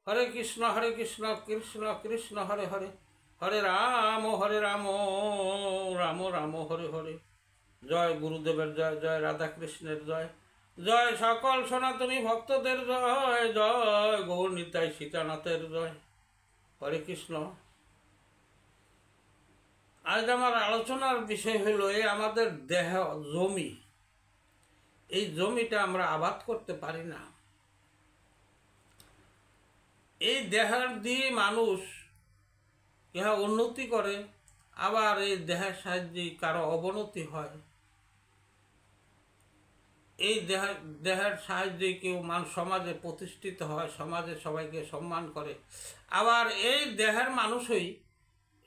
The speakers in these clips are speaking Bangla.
হরে কৃষ্ণ কৃষ্ণ কৃষ্ণ হরে হরে, হরে রাম রাম রাম হরে হরে। জয় গুরুদেবের জয়, জয় রাধাকৃষ্ণের জয়, জয় সকল সনাতনী ভক্তদের জয়, জয় গৌর নিতাই সীতানাথের জয়। হরে কৃষ্ণ। আজ আমার আলোচনার বিষয় হলো এই আমাদের দেহ জমি, এই জমিটা আমরা আবাদ করতে পারি না। এই দেহের দিয়ে মানুষ ইহা উন্নতি করে, আবার এই দেহের সাহায্যে কারো অবনতি হয়। এই দেহের সাহায্যে কেউ সমাজে প্রতিষ্ঠিত হয়, সমাজে সবাইকে সম্মান করে, আবার এই দেহের মানুষই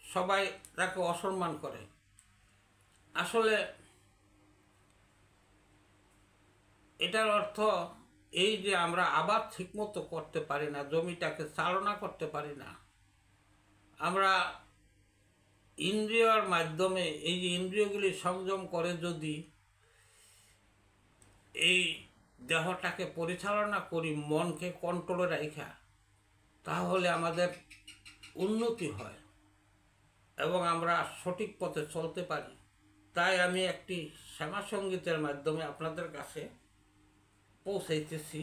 সবাই তাকে অসম্মান করে। আসলে এটার অর্থ এই যে আমরা আবাদ ঠিকমতো করতে পারি না, জমিটাকে চালনা করতে পারি না। আমরা ইন্দ্রিয়র মাধ্যমে এই যে ইন্দ্রিয়গুলি সংযম করে যদি এই দেহটাকে পরিচালনা করি, মনকে কন্ট্রোলে রাখা, তাহলে আমাদের উন্নতি হয় এবং আমরা সঠিক পথে চলতে পারি। তাই আমি একটি শ্যামা সঙ্গীতের মাধ্যমে আপনাদের কাছে পৌঁছাইতেছি।